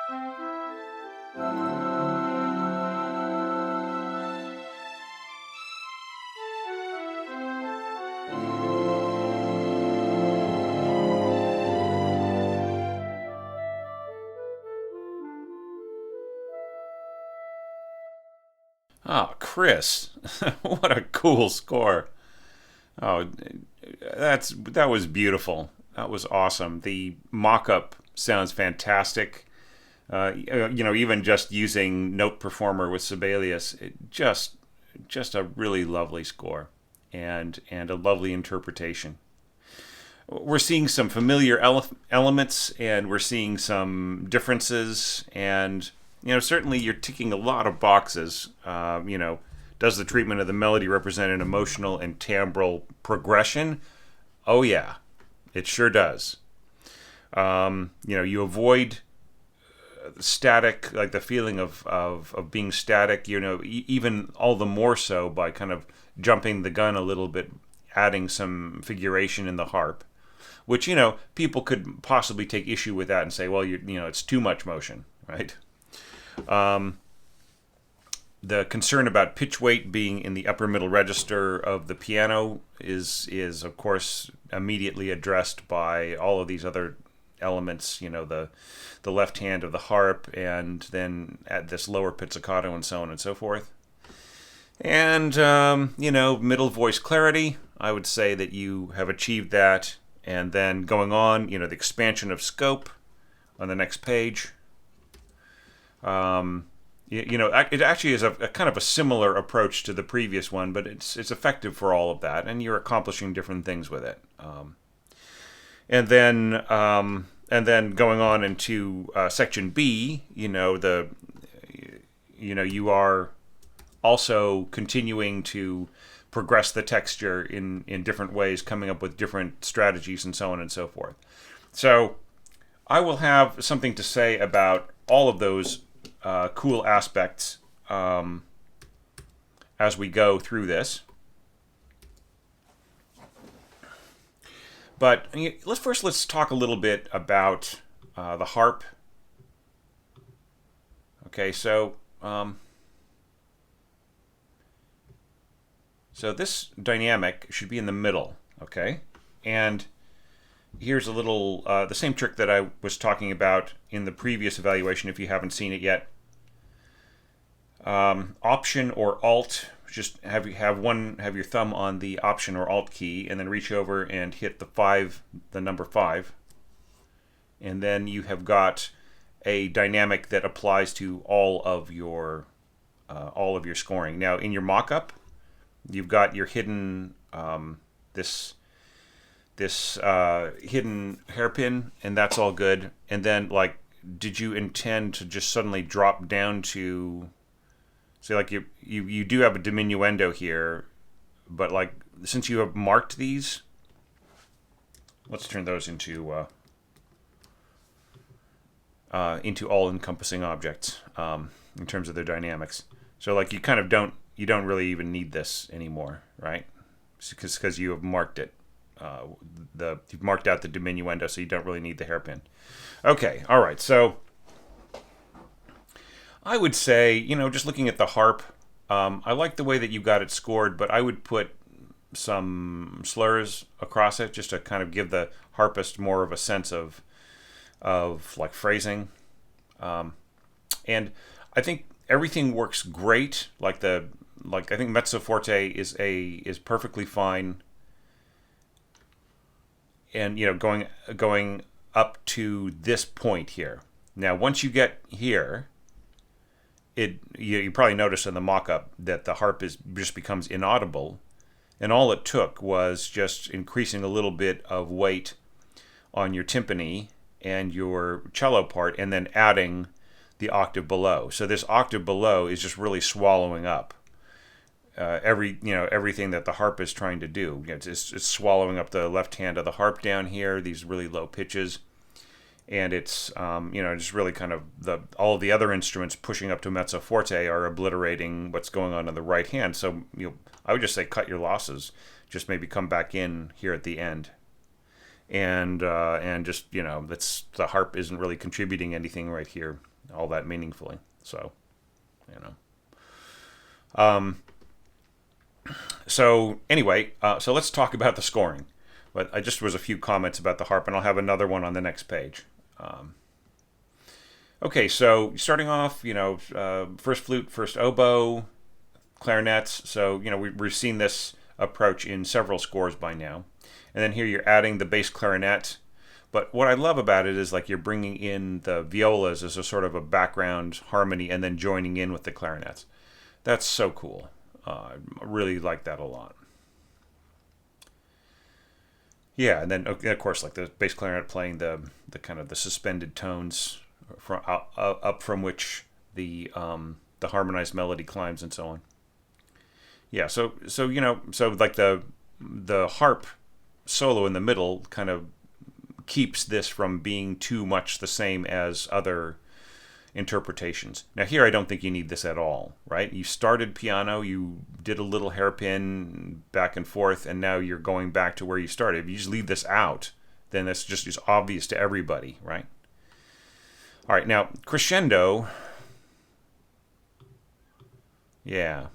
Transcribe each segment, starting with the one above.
Oh, Chris, what a cool score! Oh, that was beautiful. That was awesome. The mock-up sounds fantastic. Even just using Note Performer with Sibelius, just a really lovely score, and a lovely interpretation. We're seeing some familiar elements, and we're seeing some differences, and certainly you're ticking a lot of boxes. Does the treatment of the melody represent an emotional and timbral progression? Oh yeah, it sure does. You avoid static, like the feeling of being static, even all the more so by kind of jumping the gun a little bit, adding some figuration in the harp, which, people could possibly take issue with that and say, well, it's too much motion, right? The concern about pitch weight being in the upper middle register of the piano is of course immediately addressed by all of these other elements, the left hand of the harp, and then at this lower pizzicato, and so on and so forth. And middle voice clarity, I would say that you have achieved that. And then going on, the expansion of scope on the next page. It actually is a kind of a similar approach to the previous one, but it's effective for all of that, and you're accomplishing different things with it. And then going on into section B, you are also continuing to progress the texture in different ways, coming up with different strategies and so on and so forth. So I will have something to say about all of those cool aspects as we go through this. But let's talk a little bit about the harp. Okay, so this dynamic should be in the middle, okay? And here's a little, the same trick that I was talking about in the previous evaluation, if you haven't seen it yet. Option or Alt, just have your thumb on the Option or Alt key, and then reach over and hit the number 5. And then you have got a dynamic that applies to all of your scoring. Now, in your mock-up, you've got your hidden this hidden hairpin, and that's all good. And then, did you intend to just suddenly drop down to, say, you do have a diminuendo here, but since you have marked these, let's turn those into all-encompassing objects in terms of their dynamics. So you kind of don't really even need this anymore, right? Because you have marked it. You've marked out the diminuendo, so you don't really need the hairpin. Okay, all right. So I would say, just looking at the harp, I like the way that you got it scored, but I would put some slurs across it just to kind of give the harpist more of a sense of phrasing. And I think everything works great. I think mezzo forte is perfectly fine. And going up to this point here. Now, once you get here, you probably noticed in the mock-up that the harp just becomes inaudible, and all it took was just increasing a little bit of weight on your timpani and your cello part, and then adding the octave below. So this octave below is just really swallowing up everything that the harp is trying to do. It's swallowing up the left hand of the harp down here, these really low pitches, and it's just really kind of all of the other instruments pushing up to mezzo forte are obliterating what's going on the right hand. So I would just say cut your losses, just maybe come back in here at the end, and just that's the harp isn't really contributing anything right here all that meaningfully. So, you know. So anyway, so let's talk about the scoring. But I just was a few comments about the harp, and I'll have another one on the next page. Okay, so starting off, first flute, first oboe, clarinets. So, we've seen this approach in several scores by now. And then here you're adding the bass clarinet. But what I love about it is like you're bringing in the violas as a sort of a background harmony and then joining in with the clarinets. That's so cool. I really like that a lot. Yeah, and then of course like the bass clarinet playing the kind of the suspended tones from up from which the harmonized melody climbs and so on. Yeah, so like the harp solo in the middle kind of keeps this from being too much the same as other interpretations. Now here I don't think you need this at all, right? You started piano, you did a little hairpin back and forth, and now you're going back to where you started. If you just leave this out, then that's just as obvious to everybody, right? All right, now crescendo. Yeah,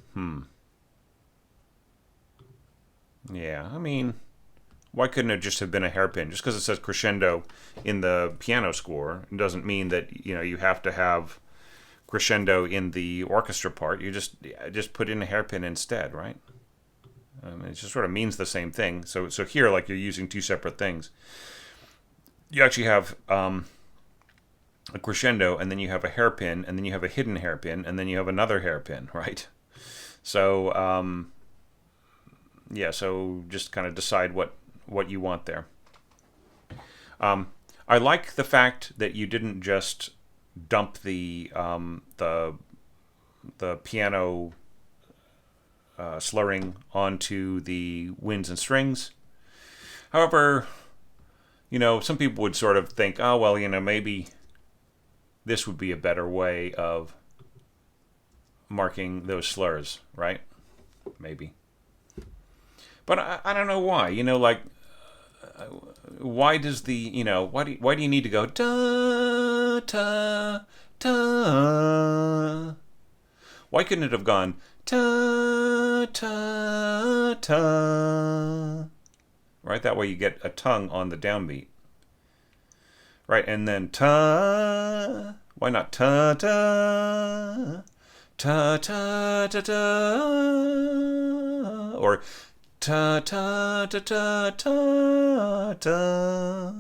Yeah, I mean, why couldn't it just have been a hairpin? Just because it says crescendo in the piano score, it doesn't mean that you have to have crescendo in the orchestra part. You just put in a hairpin instead, right? It just sort of means the same thing. So here, like you're using two separate things. You actually have a crescendo, and then you have a hairpin, and then you have a hidden hairpin, and then you have another hairpin, right? So yeah, so just kind of decide what you want there. I like the fact that you didn't just dump the piano slurring onto the winds and strings. However, some people would sort of think, oh well, maybe this would be a better way of marking those slurs, right? Maybe. But I don't know why. Why does the why do you need to go da ta ta? Why couldn't it have gone ta ta ta? Right, that way you get a tongue on the downbeat. Right, and then ta. Why not ta ta ta ta ta ta? Or ta ta ta ta ta ta.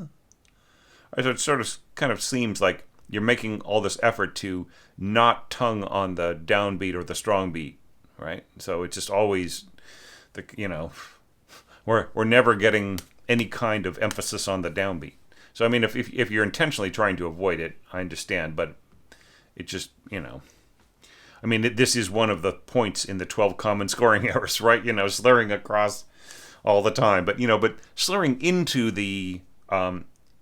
So it sort of kind of seems like you're making all this effort to not tongue on the downbeat or the strong beat, right? So it's just always we're never getting any kind of emphasis on the downbeat. So I mean, if you're intentionally trying to avoid it, I understand, but it just I mean, this is one of the points in the 12 common scoring errors, right? Slurring across all the time, but slurring into the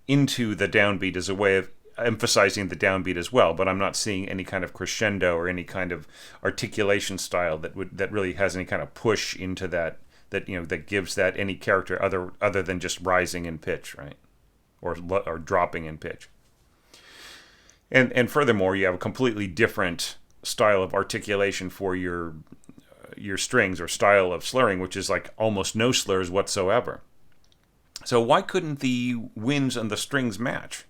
downbeat is a way of emphasizing the downbeat as well. But I'm not seeing any kind of crescendo or any kind of articulation style that really has any kind of push into that gives that any character other than just rising in pitch, right? Or dropping in pitch. And furthermore, you have a completely different style of articulation for your strings, or style of slurring, which is like almost no slurs whatsoever. So why couldn't the winds and the strings match?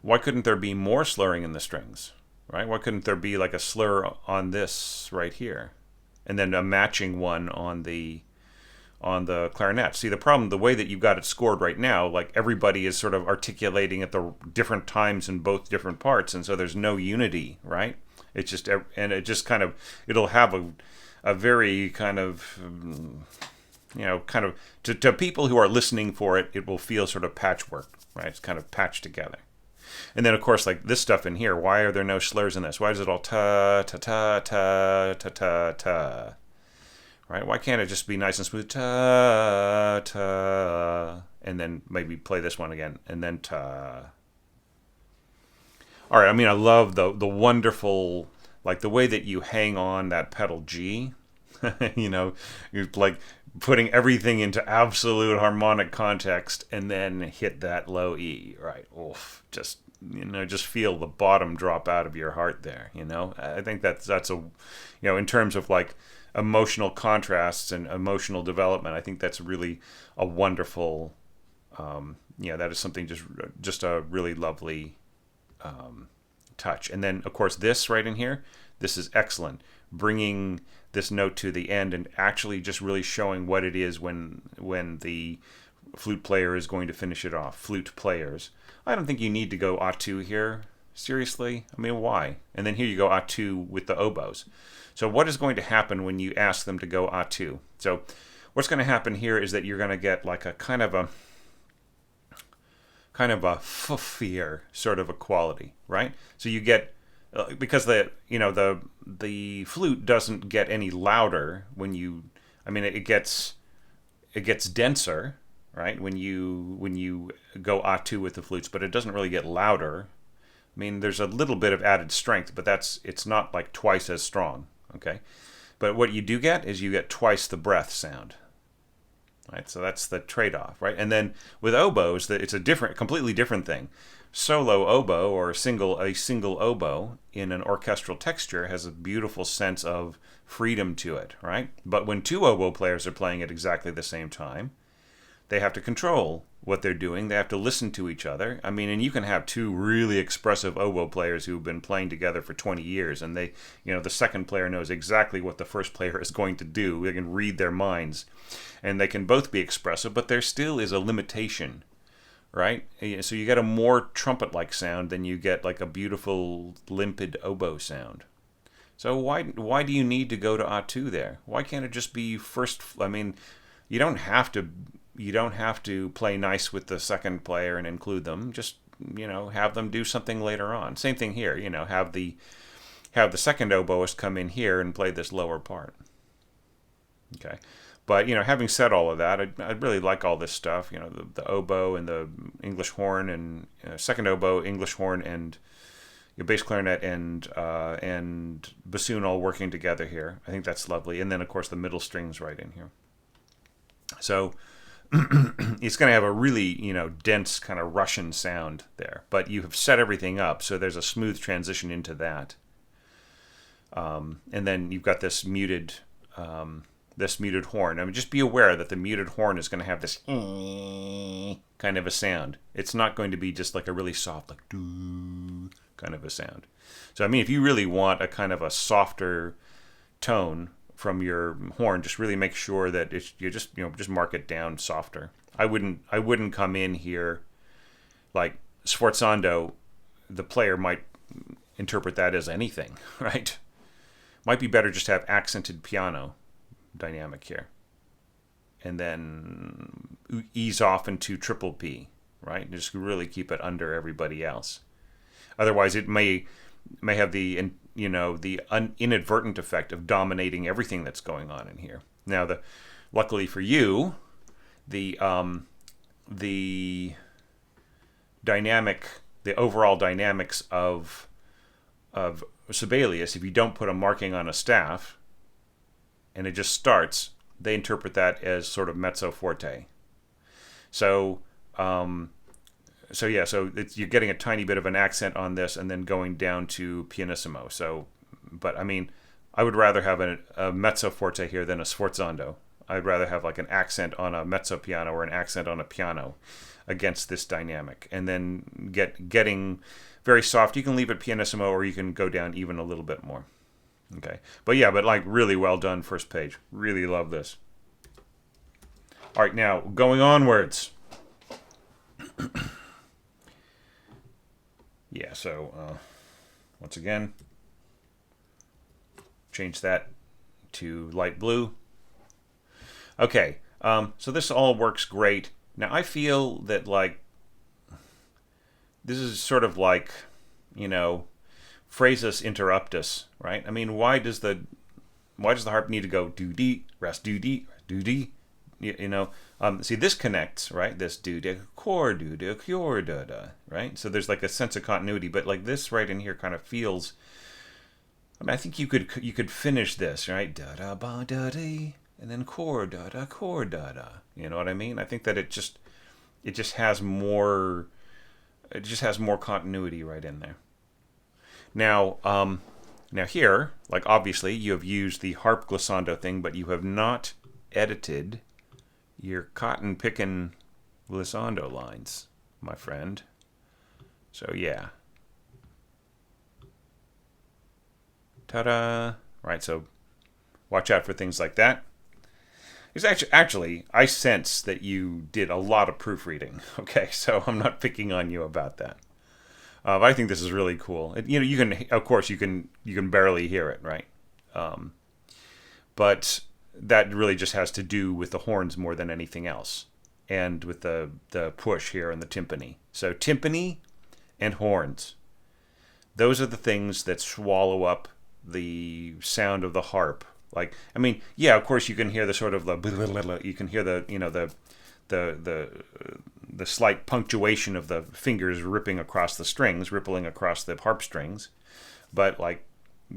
Why couldn't there be more slurring in the strings, right? Why couldn't there be like a slur on this right here, and then a matching one on the clarinet? See, the problem, the way that you've got it scored right now, like everybody is sort of articulating at the different times in both different parts, and so there's no unity, right? It's just, and it just kind of, it'll have a very kind of, to people who are listening for it, it will feel sort of patchwork, right? It's kind of patched together. And then, of course, like this stuff in here, why are there no slurs in this? Why is it all ta, ta, ta, ta, ta, ta, ta? Right? Why can't it just be nice and smooth? Ta, ta, and then maybe play this one again, and then ta. All right, I mean, I love the wonderful, like the way that you hang on that pedal G. You're like putting everything into absolute harmonic context and then hit that low E, right? Oof, just just feel the bottom drop out of your heart there. I think that's a, in terms of like emotional contrasts and emotional development, I think that's really a wonderful, that is something just a really lovely touch. And then of course this right in here, this is excellent, bringing this note to the end and actually just really showing what it is when the flute player is going to finish it off. Flute players, I don't think you need to go A2 here. Seriously, I mean, why? And then here you go A2 with the oboes. So what is going to happen when you ask them to go A2? So what's going to happen here is that you're going to get like a kind of a fuffier sort of a quality, right? So you get because the flute doesn't get any louder when you, it gets denser, right, when you go A2 with the flutes, but it doesn't really get louder. There's a little bit of added strength, but it's not like twice as strong, okay? But what you do get is you get twice the breath sound, right? So that's the trade-off, right? And then with oboes, it's a completely different thing. Solo oboe or a single oboe in an orchestral texture has a beautiful sense of freedom to it, right? But when two oboe players are playing at exactly the same time, they have to control what they're doing. They have to listen to each other. And you can have two really expressive oboe players who've been playing together for 20 years, and the second player knows exactly what the first player is going to do. They can read their minds, and they can both be expressive, but there still is a limitation, right? So you get a more trumpet-like sound than you get like a beautiful, limpid oboe sound. So why do you need to go to A2 there? Why can't it just be first? You don't have to play nice with the second player and include them. Just have them do something later on. Same thing here. Have the second oboist come in here and play this lower part. Okay. But, having said all of that, I really like all this stuff. The oboe and the English horn and second oboe, English horn, and your bass clarinet and bassoon all working together here. I think that's lovely. And then, of course, the middle strings right in here. So it's going to have a really, dense kind of Russian sound there. But you have set everything up, so there's a smooth transition into that. And then you've got this muted horn. Just be aware that the muted horn is going to have this kind of a sound. It's not going to be just like a really soft, like doo kind of a sound. So if you really want a kind of a softer tone from your horn, just really make sure that just mark it down softer. I wouldn't come in here like sforzando. The player might interpret that as anything, right? Might be better just to have accented piano dynamic here, and then ease off into triple P, right? Just really keep it under everybody else. Otherwise, it may have the inadvertent effect of dominating everything that's going on in here. Now, luckily for you, the overall dynamics of Sibelius, if you don't put a marking on a staff and it just starts, they interpret that as sort of mezzo forte. So you're getting a tiny bit of an accent on this and then going down to pianissimo. But I would rather have a mezzo forte here than a sforzando. I'd rather have like an accent on a mezzo piano or an accent on a piano against this dynamic, and then getting very soft. You can leave it pianissimo, or you can go down even a little bit more. Okay, but like really well done first page. Really love this. All right, now going onwards. So once again, change that to light blue. Okay, so this all works great. Now I feel that this is sort of like, phrases interruptus, right? Why does the harp need to go do dee, rest do dee, do dee? See, this connects, right? This do de cor do de cure da da, right? So there's like a sense of continuity, but like this right in here kind of feels. I think you could finish this, right? Da da ba da dee, and then cor da da. You know what I mean? I think that it just has more it just has more continuity right in there. Now, now here, like obviously you have used the harp glissando thing, but you have not edited your cotton picking glissando lines, my friend. So yeah. Ta-da! Right, so watch out for things like that. It's actually, I sense that you did a lot of proofreading. Okay, so I'm not picking on you about that. I think this is really cool. You can, of course, you can barely hear it, right? But that really just has to do with the horns more than anything else, and with the push here and the timpani. So timpani and horns. Those are the things that swallow up the sound of the harp. Like, I mean, yeah, of course you can hear the sort of you can hear the the slight punctuation of the fingers rippling across the harp strings, but like,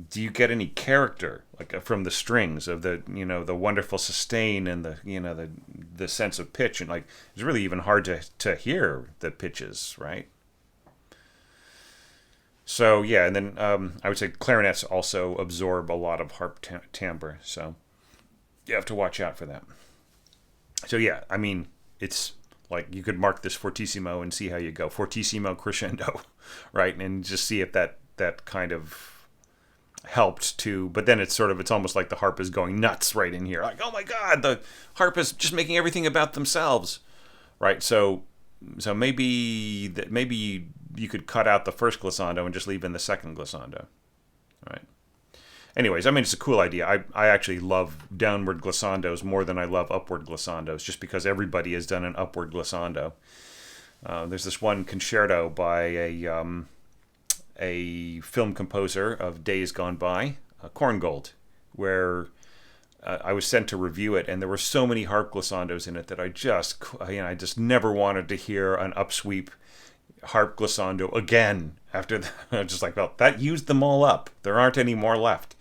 do you get any character like from the strings of the the wonderful sustain and the sense of pitch, and like it's really even hard to hear the pitches, right? So yeah, and then I would say clarinets also absorb a lot of harp timbre, so you have to watch out for that. So yeah, I mean, it's like you could mark this fortissimo and see how you go, fortissimo crescendo, right? And just see if that kind of helped to. But then it's almost like the harp is going nuts right in here, like, oh my God, the harp is just making everything about themselves, right? So maybe you could cut out the first glissando and just leave in the second glissando, right? Anyways, I mean, it's a cool idea. I actually love downward glissandos more than I love upward glissandos, just because everybody has done an upward glissando. There's this one concerto by a film composer of days gone by, Korngold, where I was sent to review it, and there were so many harp glissandos in it that I just never wanted to hear an upsweep harp glissando again after that. Just like, well, that used them all up. There aren't any more left.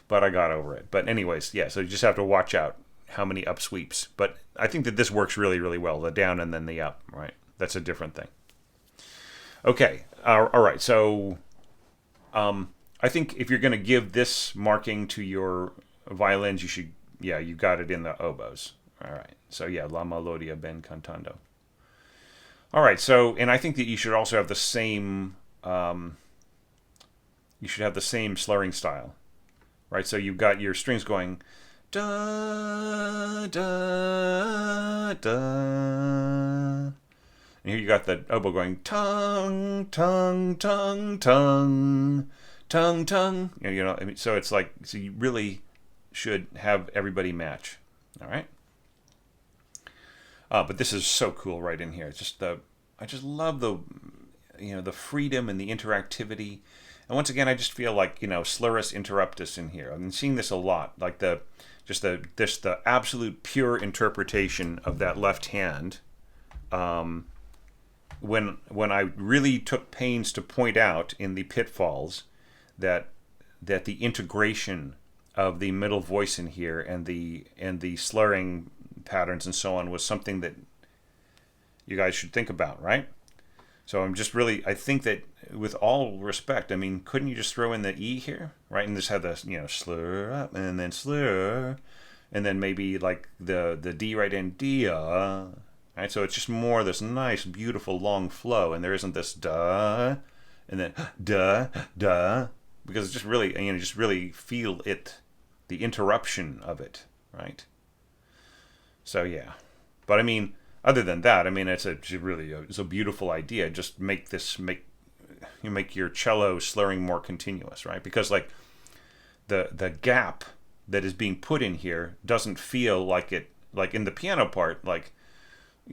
But I got over it. But anyways, yeah, so you just have to watch out how many upsweeps. But I think that this works really, really well, the down and then the up, right? That's a different thing. Okay, all right, so I think if you're going to give this marking to your violins, you should, yeah, you got it in the oboes. All right, so yeah, La Melodia ben cantando. All right, so, and I think that you should also have the same, slurring style, right? So you've got your strings going da da da, and here you got the oboe going tongue tongue tongue tongue tongue tongue. I mean, so it's like, so you really should have everybody match. All right. But this is so cool right in here. It's just I just love the freedom and the interactivity. And once again, I just feel like, slurus interruptus in here. I've been seeing this a lot, like the absolute pure interpretation of that left hand. When I really took pains to point out in the pitfalls that the integration of the middle voice in here and the slurring patterns and so on was something that you guys should think about, right? So I think that, with all respect, I mean, couldn't you just throw in the E here, right? And just have the, slur up and then slur, and then maybe like the D right in, dia, right? So it's just more this nice, beautiful, long flow, and there isn't this da, and then da, da, because it's just really, just really feel it, the interruption of it, right? So yeah, but I mean, other than that, I mean, it's a beautiful idea. Just make your cello slurring more continuous, right? Because like the gap that is being put in here doesn't feel like it, like in the piano part, like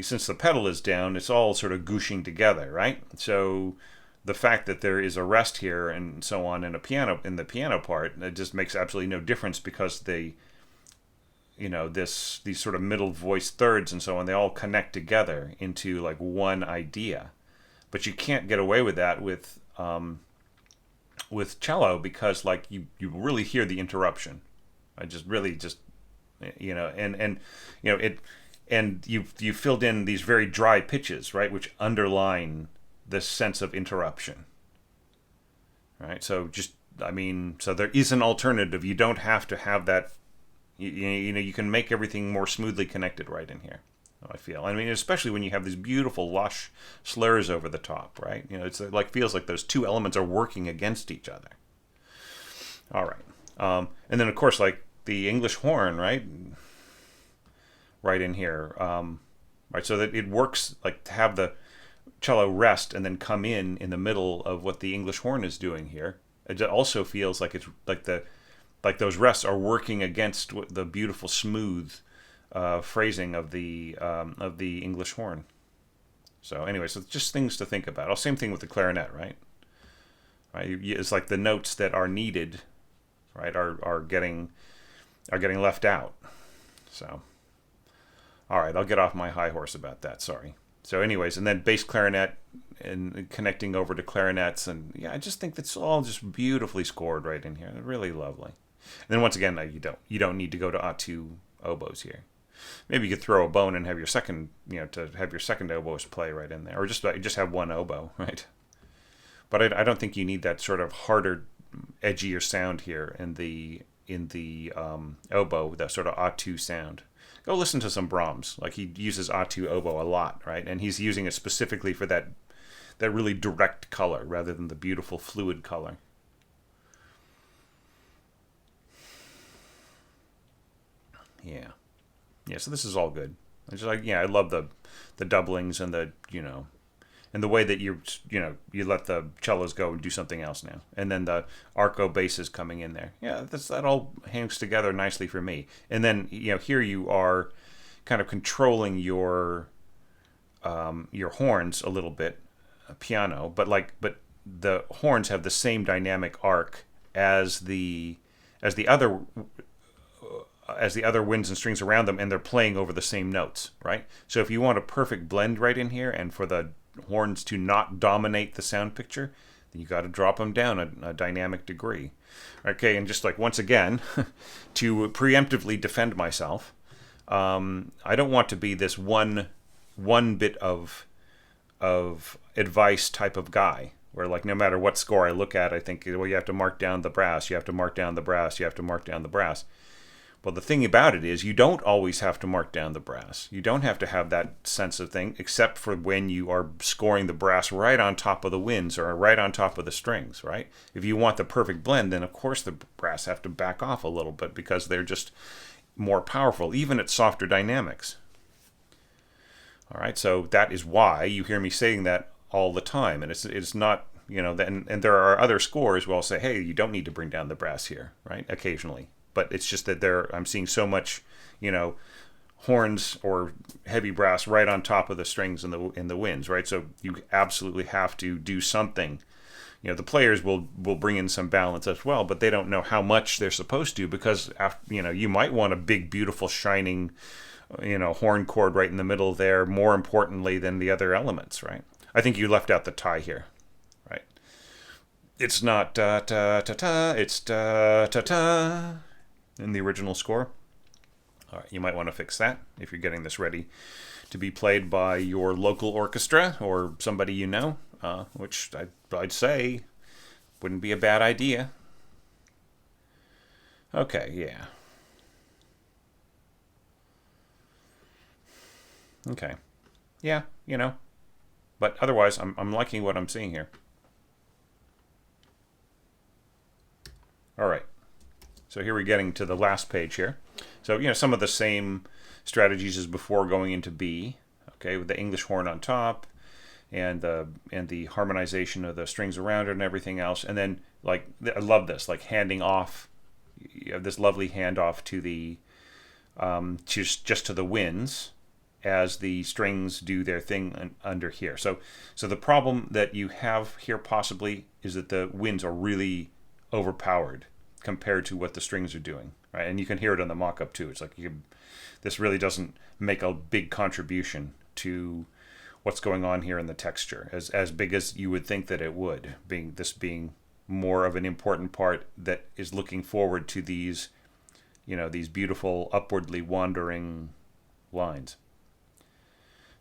since the pedal is down, it's all sort of gooshing together, right? So the fact that there is a rest here and so on in the piano part, it just makes absolutely no difference, because these sort of middle voice thirds and so on, they all connect together into like one idea. But you can't get away with that with cello, because like you really hear the interruption. I just really just and you filled in these very dry pitches, right, which underline this sense of interruption. Right? So just, I mean, so there is an alternative. You don't have to have that. You know, you can make everything more smoothly connected right in here, I feel. I mean, especially when you have these beautiful lush slurs over the top, right? You know, it's like feels like those two elements are working against each other. All right. And then, of course, like the English horn, right? Right in here. Right, so that it works like to have the cello rest and then come in the middle of what the English horn is doing here. It also feels like it's like those rests are working against the beautiful smooth phrasing of the English horn. So anyway, so just things to think about. Same thing with the clarinet, right? Right, it's like the notes that are needed, right, are getting left out. So, all right, I'll get off my high horse about that. Sorry. So, anyways, and then bass clarinet and connecting over to clarinets, and yeah, I just think that's all just beautifully scored right in here. Really lovely. And then once again, you don't need to go to A2 oboes here. Maybe you could throw a bone and have your second, to have your second oboist play right in there, or just have one oboe, right? But I don't think you need that sort of harder, edgier sound here in the oboe, that sort of A2 sound. Go listen to some Brahms. Like, he uses A2 oboe a lot, right? And he's using it specifically for that really direct color rather than the beautiful fluid color. Yeah. Yeah, so this is all good. I just I love the doublings and and the way that you let the cellos go and do something else now. And then the arco basses coming in there. Yeah, that all hangs together nicely for me. And then, here you are kind of controlling your horns a little bit, piano, but the horns have the same dynamic arc as the other winds and strings around them, and they're playing over the same notes, right? So if you want a perfect blend right in here, and for the horns to not dominate the sound picture, then you got to drop them down a dynamic degree. Okay, and just like once again, to preemptively defend myself, I don't want to be this one bit of advice type of guy, where like no matter what score I look at, I think, well, you have to mark down the brass, you have to mark down the brass, you have to mark down the brass. Well, the thing about it is you don't always have to mark down the brass. You don't have to have that sense of thing, except for when you are scoring the brass right on top of the winds or right on top of the strings, right? If you want the perfect blend, then of course the brass have to back off a little bit because they're just more powerful, even at softer dynamics. All right, so that is why you hear me saying that all the time. And it's not, and there are other scores where I'll say, hey, you don't need to bring down the brass here, right, occasionally. But it's just that I'm seeing so much, horns or heavy brass right on top of the strings in the winds, right? So you absolutely have to do something. The players will bring in some balance as well, but they don't know how much they're supposed to, because you might want a big, beautiful, shining, horn chord right in the middle there, more importantly than the other elements, right? I think you left out the tie here. Right? It's not ta ta ta ta, it's ta ta ta in the original score. All right, you might want to fix that if you're getting this ready to be played by your local orchestra or somebody which I'd say wouldn't be a bad idea. Okay, yeah. Okay. Yeah, But otherwise, I'm liking what I'm seeing here. All right. So here we're getting to the last page here. So, some of the same strategies as before going into B, okay, with the English horn on top and the harmonization of the strings around it and everything else. And then, like, I love this, like handing off, you have this lovely handoff to the, just to the winds as the strings do their thing under here. So the problem that you have here possibly is that the winds are really overpowered compared to what the strings are doing, right? And you can hear it on the mock-up too. It's like this really doesn't make a big contribution to what's going on here in the texture, as big as you would think that it would, being more of an important part that is looking forward to these, these beautiful upwardly wandering lines.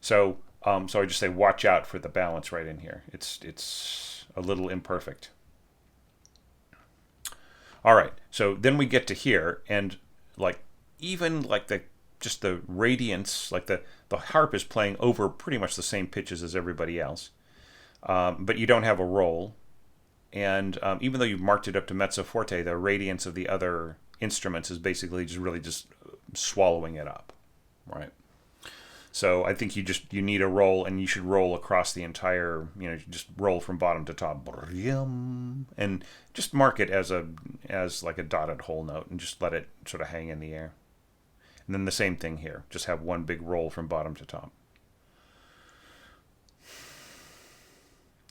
So So I just say watch out for the balance right in here. It's a little imperfect. All right, so then we get to here, and like even like the radiance, like the harp is playing over pretty much the same pitches as everybody else, but you don't have a roll, and even though you've marked it up to mezzo forte, the radiance of the other instruments is basically just really just swallowing it up, right? So I think you need a roll, and you should roll across the entire, just roll from bottom to top, and just mark it as like a dotted whole note, and just let it sort of hang in the air. And then the same thing here, just have one big roll from bottom to top.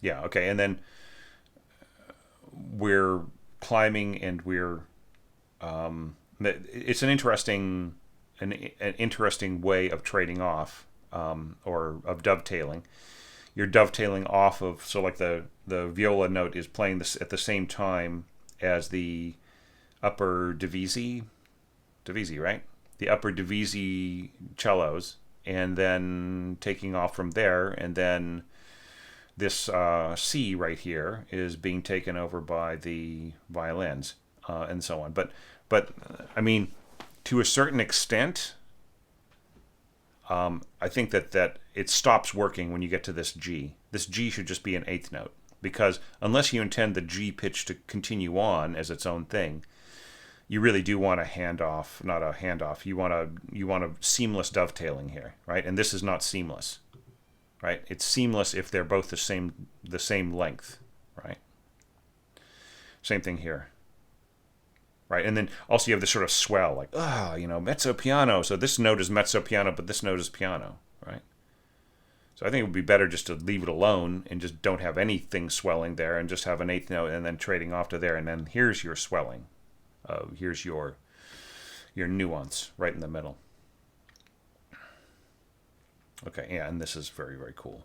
Yeah, okay, and then we're climbing, and it's an interesting way of trading off, or of dovetailing. You're dovetailing off of, so like the viola note is playing this at the same time as the upper divisi, right? The upper divisi cellos, and then taking off from there, and then this C right here is being taken over by the violins, and so on. But I mean, to a certain extent, I think that it stops working when you get to this G. This G should just be an eighth note, because unless you intend the G pitch to continue on as its own thing, you really do want a handoff, not a handoff. You want a seamless dovetailing here, right? And this is not seamless, right? It's seamless if they're both the same length, right? Same thing here. Right, and then also you have this sort of swell, like, mezzo piano. So this note is mezzo piano, but this note is piano, right? So I think it would be better just to leave it alone and just don't have anything swelling there, and just have an eighth note and then trading off to there, and then here's your swelling. Here's your nuance right in the middle. Okay, yeah, and this is very, very cool.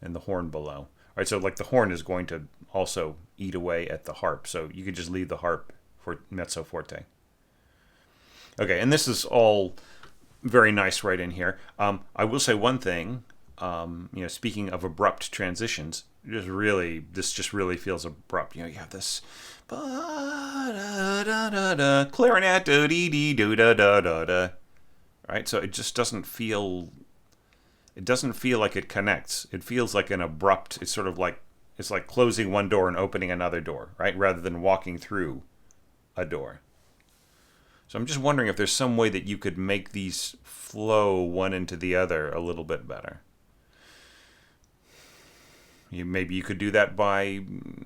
And the horn below. All right, so like the horn is going to also eat away at the harp, so you could just leave the harp for mezzo forte. Okay, and this is all very nice right in here. I will say one thing. Speaking of abrupt transitions, this just really feels abrupt. You have this clarinet, right? So it just doesn't feel. It doesn't feel like it connects. It feels like an abrupt. It's sort of like it's like closing one door and opening another door, right? Rather than walking through a door. So I'm just wondering if there's some way that you could make these flow one into the other a little bit better. Maybe you could do that by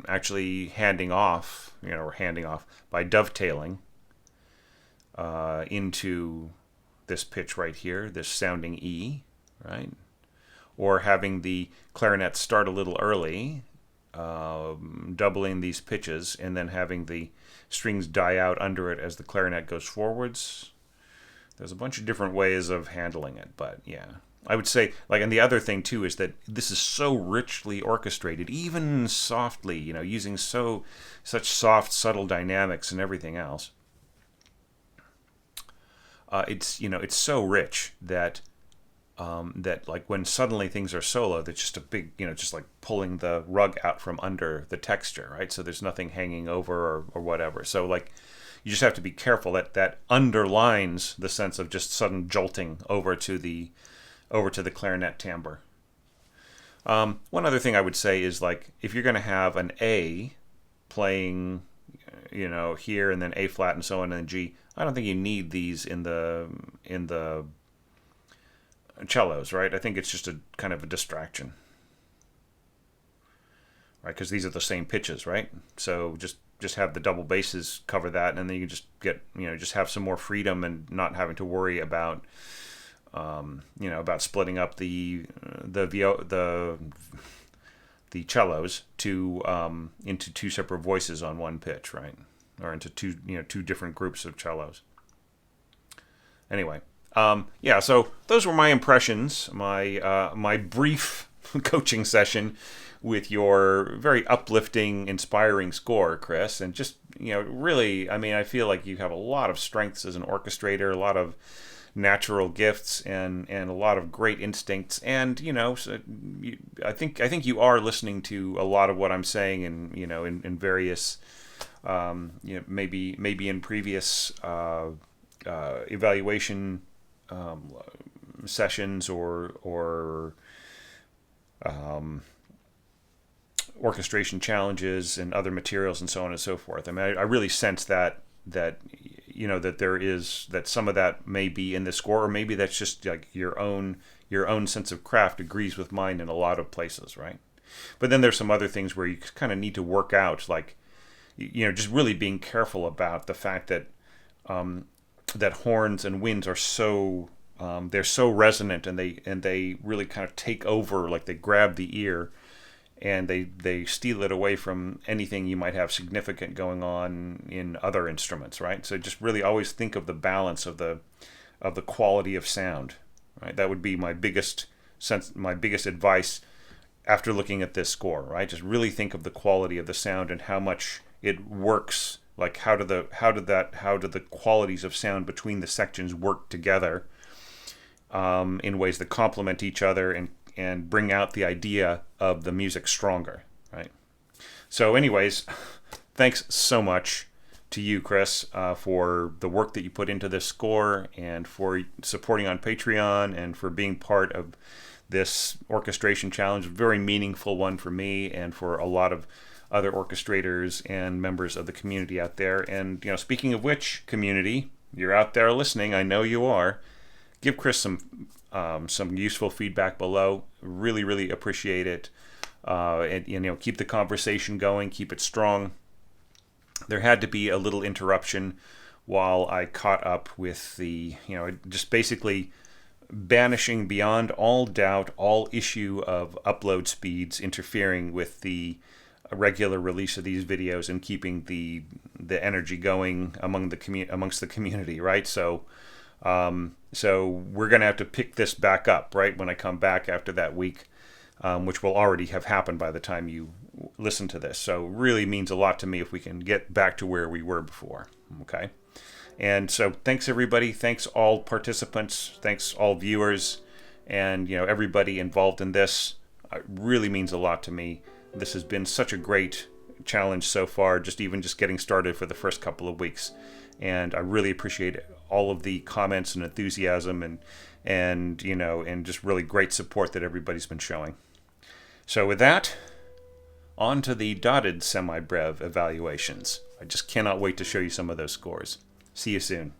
actually handing off by dovetailing into this pitch right here, this sounding E, right? Or having the clarinet start a little early, doubling these pitches, and then having the strings die out under it as the clarinet goes forwards. There's a bunch of different ways of handling it, but yeah. I would say, and the other thing too is that this is so richly orchestrated, even softly, using such soft, subtle dynamics and everything else. It's so rich that that when suddenly things are solo, that's just a big, just like pulling the rug out from under the texture, right? So there's nothing hanging over or whatever. So you just have to be careful that underlines the sense of just sudden jolting over to the clarinet timbre. One other thing I would say is if you're going to have an A playing, here and then A flat and so on and then G, I don't think you need these in the cellos, right? I think it's just a kind of a distraction, right? Because these are the same pitches, right? So just have the double basses cover that, and then you just get just have some more freedom and not having to worry about about splitting up the cellos into two separate voices on one pitch, right? Or into two different groups of cellos. Anyway. So those were my impressions, my brief coaching session with your very uplifting, inspiring score, Chris. And just, really, I feel like you have a lot of strengths as an orchestrator, a lot of natural gifts and a lot of great instincts. And I think you are listening to a lot of what I'm saying, and in various maybe in previous evaluation sessions or orchestration challenges and other materials and so on and so forth. I mean, I really sense that that some of that may be in the score, or maybe that's just like your own sense of craft agrees with mine in a lot of places, right? But then there's some other things where you kind of need to work out, like just really being careful about the fact that that horns and winds are so they're so resonant, and they really kind of take over, like they grab the ear, and they steal it away from anything you might have significant going on in other instruments, right? So just really always think of the balance of the quality of sound, right? That would be my biggest advice after looking at this score, right? Just really think of the quality of the sound and how much it works. Like how do the qualities of sound between the sections work together in ways that complement each other and bring out the idea of the music stronger, right? So anyways, thanks so much to you, Chris, for the work that you put into this score, and for supporting on Patreon, and for being part of this orchestration challenge, a very meaningful one for me and for a lot of other orchestrators and members of the community out there. And speaking of which, community, you're out there listening, I know you are. Give Chris some useful feedback below. Really, really appreciate it. And keep the conversation going, keep it strong. There had to be a little interruption while I caught up with the, just basically banishing beyond all doubt all issue of upload speeds interfering with the regular release of these videos and keeping the energy going amongst the community, right? So we're going to have to pick this back up, right, when I come back after that week, which will already have happened by the time you listen to this. So it really means a lot to me if we can get back to where we were before, okay? And so thanks, everybody. Thanks, all participants. Thanks, all viewers. And, everybody involved in this. It really means a lot to me. This has been such a great challenge so far, just getting started for the first couple of weeks. And I really appreciate all of the comments and enthusiasm and just really great support that everybody's been showing. So with that, on to the dotted semi-brev evaluations. I just cannot wait to show you some of those scores. See you soon.